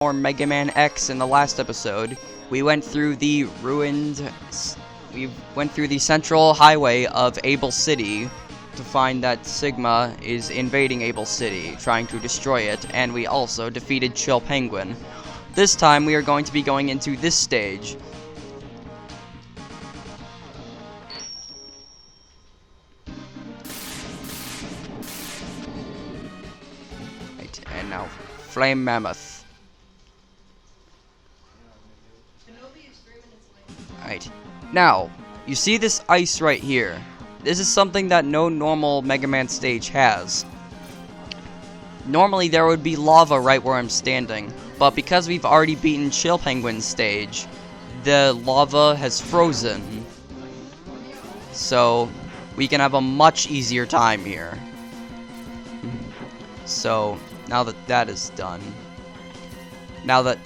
More Mega Man X in the last episode. We went through the central highway of Able City to find that Sigma is invading Able City, trying to destroy it, and we also defeated Chill Penguin. This time we are going to be going into this stage. Right, and now Flame Mammoth. Right. Now, you see this ice right here. This is something that no normal Mega Man stage has. Normally there would be lava right where I'm standing, but because we've already beaten Chill Penguin's stage, the lava has frozen. So, we can have a much easier time here. So, now that that is done. Now that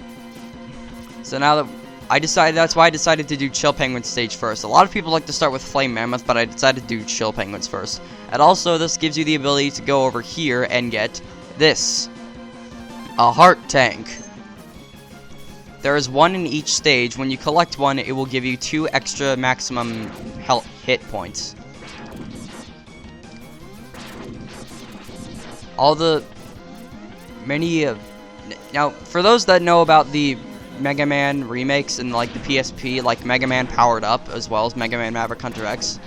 that's why I decided to do Chill Penguin stage first. A lot of people like to start with Flame Mammoth, but I decided to do Chill Penguins first. And also, this gives you the ability to go over here and get this. A heart tank. There is one in each stage. When you collect one, it will give you 2 extra maximum health hit points. Now, for those that know about the Mega Man remakes and like the PSP, like Mega Man Powered Up as well as Mega Man Maverick Hunter X.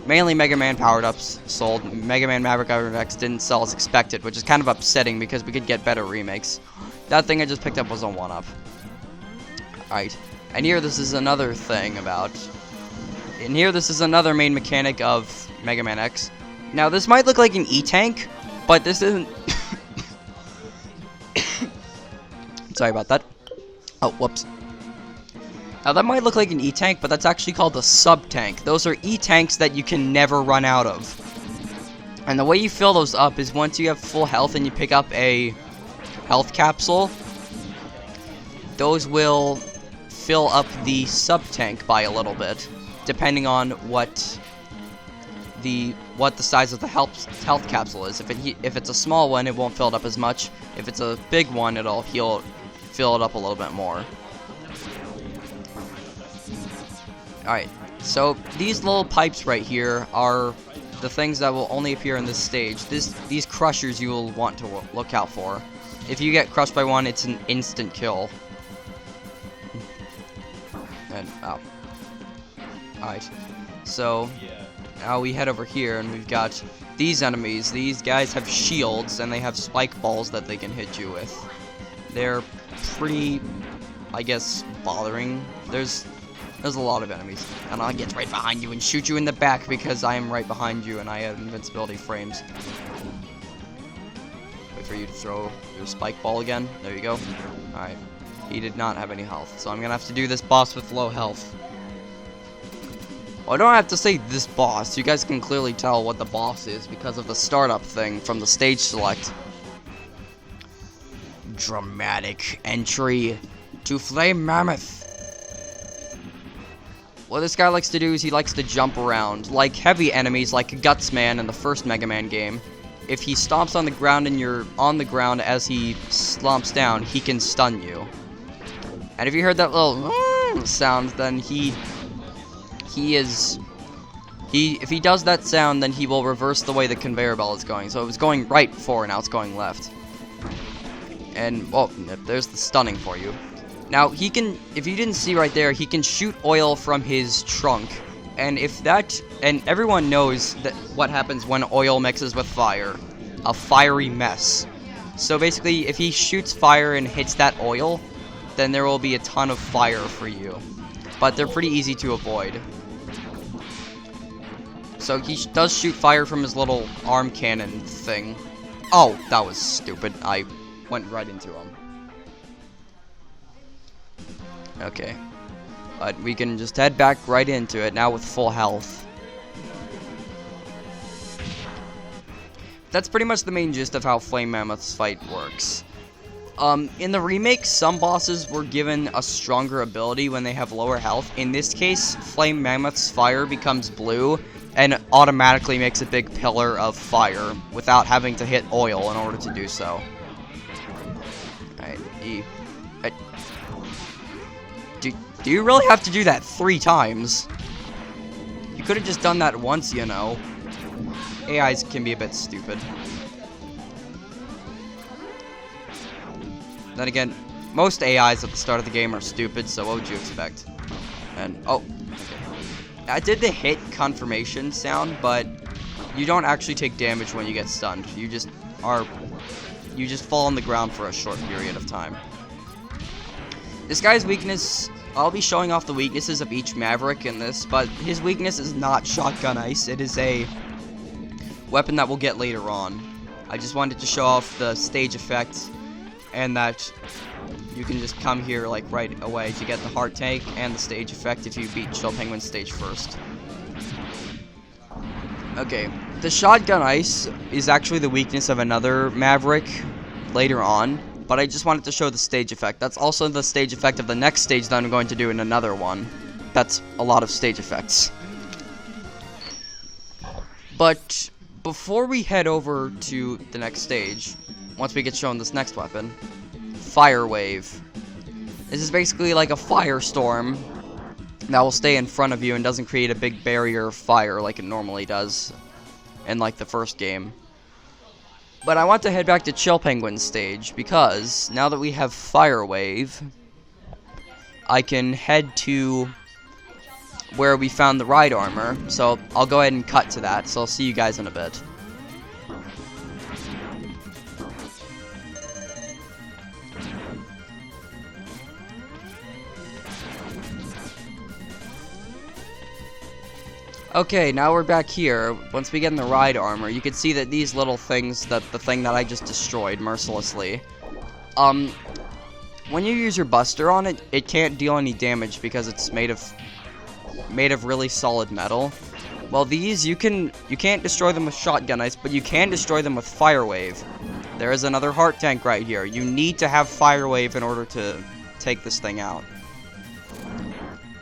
Mainly Mega Man Powered Ups sold. Mega Man Maverick Hunter X didn't sell as expected, which is kind of upsetting because we could get better remakes. That thing I just picked up was a 1-up. Alright, and here this is another thing about. And here this is another main mechanic of Mega Man X. Now this might look like an E-Tank, but this isn't. Sorry about that. Oh, whoops. Now that might look like an E-Tank, but that's actually called a sub-tank. Those are E-Tanks that you can never run out of. And the way you fill those up is once you have full health and you pick up a health capsule, those will fill up the sub-tank by a little bit, depending on what the size of the health capsule is. If it's a small one, it won't fill it up as much. If it's a big one, it'll fill it up a little bit more. Alright, so these little pipes right here are the things that will only appear in this stage. These crushers you will want to look out for. If you get crushed by one, it's an instant kill. And, oh. Alright, so now we head over here and we've got these enemies. These guys have shields and they have spike balls that they can hit you with. They're pretty, I guess, bothering. There's a lot of enemies, and I'll get right behind you and shoot you in the back because I am right behind you and I have invincibility frames. Wait for you to throw your spike ball again. There you go. Alright. He did not have any health, so I'm gonna have to do this boss with low health. Well, I don't have to say this boss. You guys can clearly tell what the boss is because of the startup thing from the stage select. Dramatic entry to Flame Mammoth. What this guy likes to do is he likes to jump around. Like heavy enemies like Gutsman in the first Mega Man game, if he stomps on the ground and you're on the ground as he slumps down, he can stun you. And if you heard that little sound, then if he does that sound, then he will reverse the way the conveyor belt is going. So it was going right before, now it's going left. And, well, there's the stunning for you. Now, he can, if you didn't see right there, he can shoot oil from his trunk. And and everyone knows that what happens when oil mixes with fire. A fiery mess. So basically, if he shoots fire and hits that oil, then there will be a ton of fire for you. But they're pretty easy to avoid. So he does shoot fire from his little arm cannon thing. Oh, that was stupid. I went right into him. Okay. But we can just head back right into it now with full health. That's pretty much the main gist of how Flame Mammoth's fight works. In the remake, some bosses were given a stronger ability when they have lower health. In this case, Flame Mammoth's fire becomes blue and automatically makes a big pillar of fire without having to hit oil in order to do so. Alright, Do you really have to do that 3 times? You could have just done that once, you know. AIs can be a bit stupid. Then again, most AIs at the start of the game are stupid, so what would you expect? And, oh, okay. I did the hit confirmation sound, but you don't actually take damage when you get stunned. You just fall on the ground for a short period of time. This guy's weakness, I'll be showing off the weaknesses of each Maverick in this, but his weakness is not Shotgun Ice. It is a weapon that we'll get later on. I just wanted to show off the stage effect, and that you can just come here like right away to get the heart tank and the stage effect if you beat Chill Penguin stage first. Okay, the Shotgun Ice is actually the weakness of another Maverick later on, but I just wanted to show the stage effect. That's also the stage effect of the next stage that I'm going to do in another one. That's a lot of stage effects. But before we head over to the next stage, once we get shown this next weapon, Fire Wave. This is basically like a firestorm that will stay in front of you and doesn't create a big barrier of fire like it normally does in like the first game. But I want to head back to Chill Penguin stage because now that we have Fire Wave, I can head to where we found the ride armor. So I'll go ahead and cut to that. So I'll see you guys in a bit. Okay, now we're back here. Once we get in the ride armor, you can see that these little things, the thing that I just destroyed mercilessly, when you use your buster on it, it can't deal any damage because it's made of really solid metal. Well, these you can't destroy them with Shotgun Ice, but you can destroy them with Fire Wave. There is another heart tank right here. You need to have Fire Wave in order to take this thing out.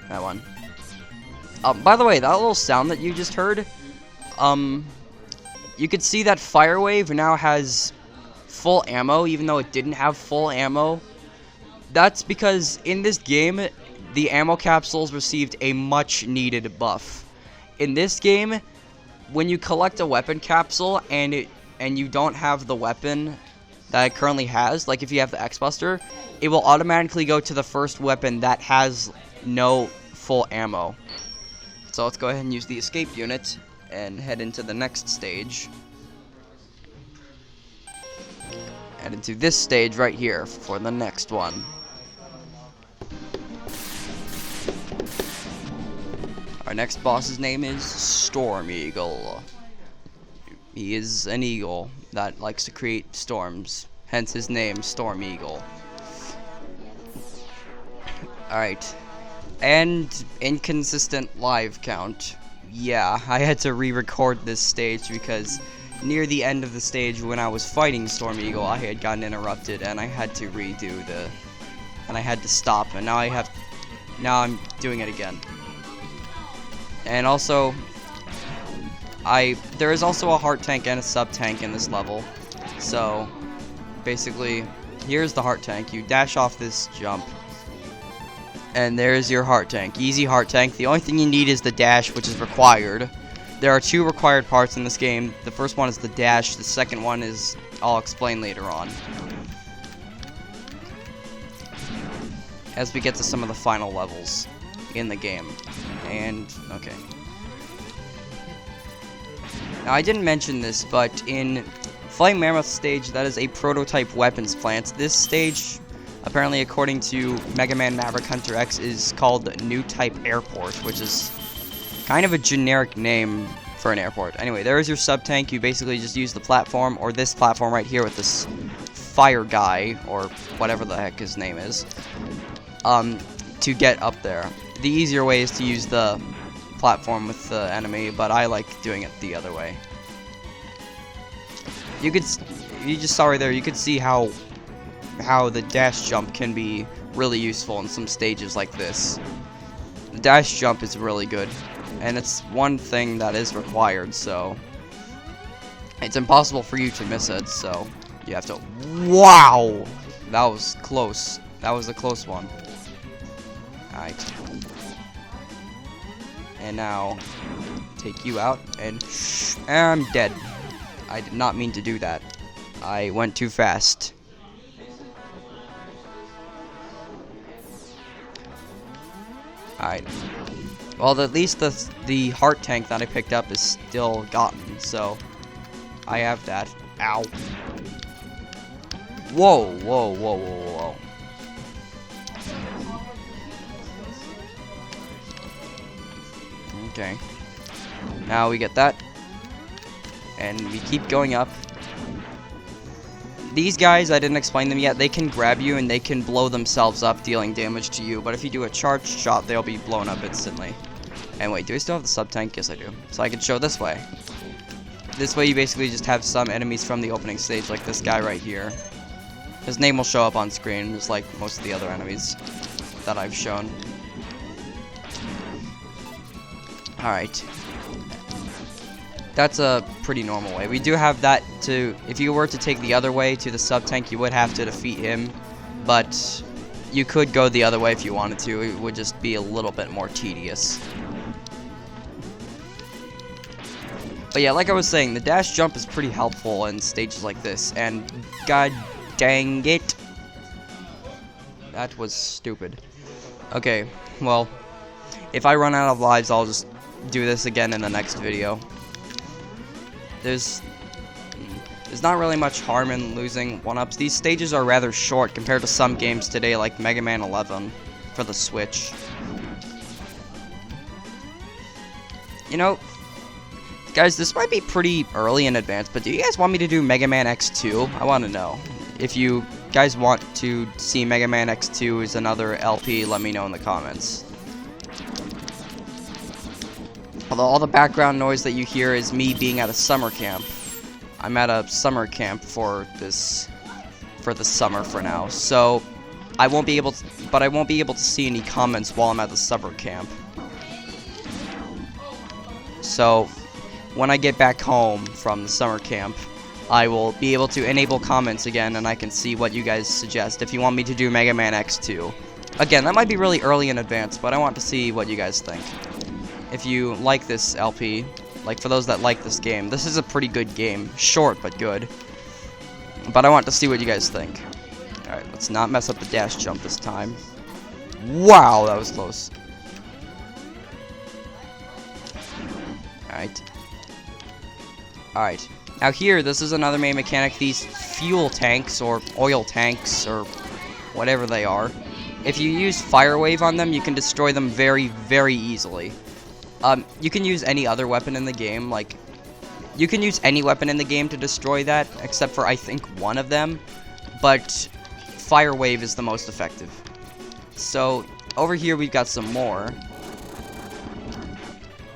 That one. By the way, that little sound that you just heard, you could see that Fire Wave now has full ammo, even though it didn't have full ammo. That's because in this game, the ammo capsules received a much needed buff. In this game, when you collect a weapon capsule and you don't have the weapon that it currently has, like if you have the X-Buster, it will automatically go to the first weapon that has no full ammo. So let's go ahead and use the escape unit and head into the next stage. Head into this stage right here for the next one. Our next boss's name is Storm Eagle. He is an eagle that likes to create storms, hence his name, Storm Eagle. Alright. And inconsistent live count. Yeah, I had to re-record this stage because near the end of the stage when I was fighting Storm Eagle, I had gotten interrupted and I had to redo and I had to stop, and now I'm doing it again. And also, there is also a heart tank and a sub tank in this level. So basically, here's the heart tank. You dash off this jump. And there's your heart tank. Easy heart tank. The only thing you need is the dash, which is required. There are 2 required parts in this game. The first one is the dash. The second one is, I'll explain later on, as we get to some of the final levels in the game. And, okay. Now, I didn't mention this, but in Flame Mammoth stage, that is a prototype weapons plant. This stage, apparently, according to Mega Man Maverick Hunter X, is called New Type Airport, which is kind of a generic name for an airport. Anyway, there is your sub-tank. You basically just use the platform, or this platform right here with this fire guy, or whatever the heck his name is, to get up there. The easier way is to use the platform with the enemy, but I like doing it the other way. You just saw right there, you could see how the dash jump can be really useful in some stages like this. The dash jump is really good, and it's one thing that is required, so it's impossible for you to miss it, so you have to... Wow! That was close. That was a close one. Alright. And now, take you out, and I'm dead. I did not mean to do that. I went too fast. Alright. Well, at least the heart tank that I picked up is still gotten, so I have that. Ow. Whoa, whoa, whoa, whoa, whoa. Okay. Now we get that. And we keep going up. These guys, I didn't explain them yet, they can grab you and they can blow themselves up, dealing damage to you. But if you do a charged shot, they'll be blown up instantly. And wait, do I still have the sub-tank? Yes, I do. So I can show this way. This way you basically just have some enemies from the opening stage, like this guy right here. His name will show up on screen, just like most of the other enemies that I've shown. Alright. That's a pretty normal way. We do have that to, if you were to take the other way to the sub-tank, you would have to defeat him. But you could go the other way if you wanted to. It would just be a little bit more tedious. But yeah, like I was saying, the dash jump is pretty helpful in stages like this. And god dang it. That was stupid. Okay, well, if I run out of lives, I'll just do this again in the next video. There's not really much harm in losing 1-ups. These stages are rather short compared to some games today, like Mega Man 11 for the Switch. You know, guys, this might be pretty early in advance, but do you guys want me to do Mega Man X2? I want to know. If you guys want to see Mega Man X2 as another LP, let me know in the comments. Although all the background noise that you hear is me being at a summer camp. I'm at a summer camp for the summer for now. So I won't be able to see any comments while I'm at the summer camp. So when I get back home from the summer camp, I will be able to enable comments again and I can see what you guys suggest if you want me to do Mega Man X2. Again, that might be really early in advance, but I want to see what you guys think. If you like this LP, like for those that like this game, this is a pretty good game. Short, but good. But I want to see what you guys think. Alright, let's not mess up the dash jump this time. Wow, that was close. Alright. Alright. Now here, this is another main mechanic. These fuel tanks, or oil tanks, or whatever they are. If you use Fire Wave on them, you can destroy them very, very easily. You can use any other weapon in the game, like, you can use any weapon in the game to destroy that, except for, I think, one of them, but Fire Wave is the most effective. So, over here we've got some more.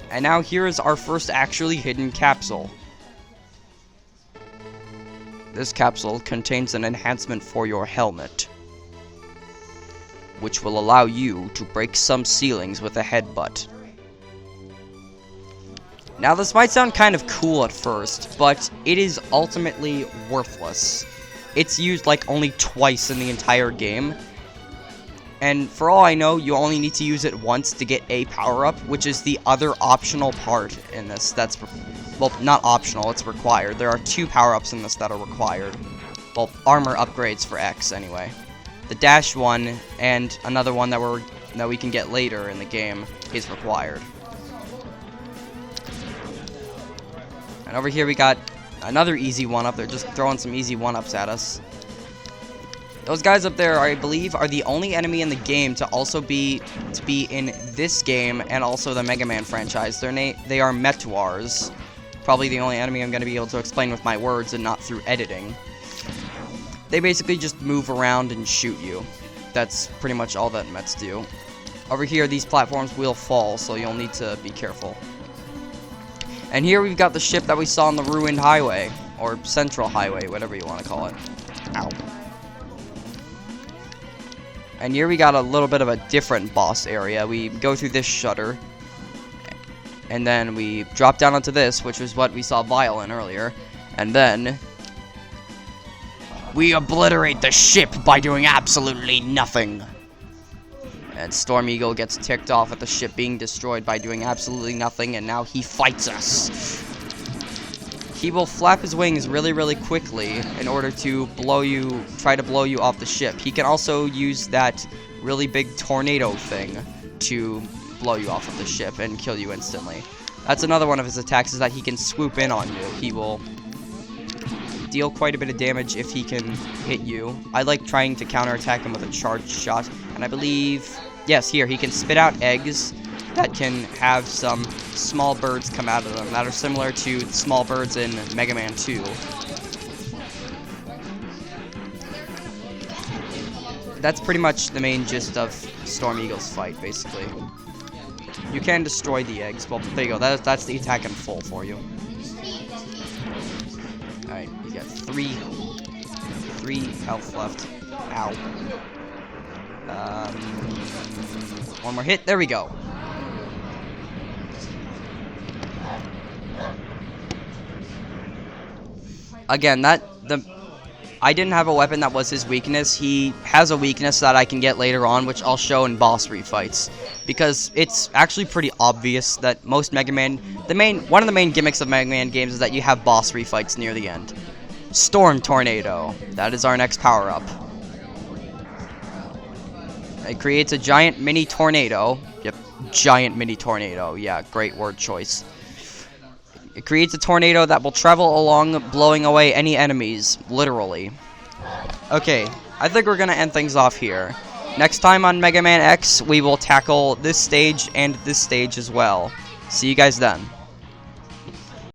And now here is our first actually hidden capsule. This capsule contains an enhancement for your helmet, which will allow you to break some ceilings with a headbutt. Now, this might sound kind of cool at first, but it is ultimately worthless. It's used like only twice in the entire game. And for all I know, you only need to use it once to get a power-up, which is the other optional part in this. That's, well, not optional, it's required. There are 2 power-ups in this that are required. Well, armor upgrades for X, anyway. The dash one, and another one that we can get later in the game, is required. And over here we got another easy 1-up. They're just throwing some easy 1-ups at us. Those guys up there, I believe, are the only enemy in the game to also be in this game and also the Mega Man franchise. They are Metuars. Probably the only enemy I'm going to be able to explain with my words and not through editing. They basically just move around and shoot you. That's pretty much all that Mets do. Over here, these platforms will fall, so you'll need to be careful. And here we've got the ship that we saw on the ruined highway, or central highway, whatever you want to call it. Ow. And here we got a little bit of a different boss area. We go through this shutter, and then we drop down onto this, which was what we saw Vile in earlier. And then We obliterate the ship by doing absolutely nothing. And Storm Eagle gets ticked off at the ship being destroyed by doing absolutely nothing, and now he fights us. He will flap his wings really, really quickly in order to try to blow you off the ship. He can also use that really big tornado thing to blow you off of the ship and kill you instantly. That's another one of his attacks, is that he can swoop in on you. He will deal quite a bit of damage if he can hit you. I like trying to counterattack him with a charged shot, and I believe, yes, here, he can spit out eggs that can have some small birds come out of them that are similar to small birds in Mega Man 2. That's pretty much the main gist of Storm Eagle's fight, basically. You can destroy the eggs. Well, there you go. That's the attack in full for you. Alright, you got three health left. Ow. One more hit. There we go. Again, I didn't have a weapon that was his weakness. He has a weakness that I can get later on, which I'll show in boss refights. Because it's actually pretty obvious that most Mega Man... One of the main gimmicks of Mega Man games is that you have boss refights near the end. Storm Tornado. That is our next power-up. It creates a giant mini tornado. Yep, giant mini tornado. Yeah, great word choice. It creates a tornado that will travel along, blowing away any enemies, literally. Okay, I think we're gonna end things off here. Next time on Mega Man X, we will tackle this stage and this stage as well. See you guys then.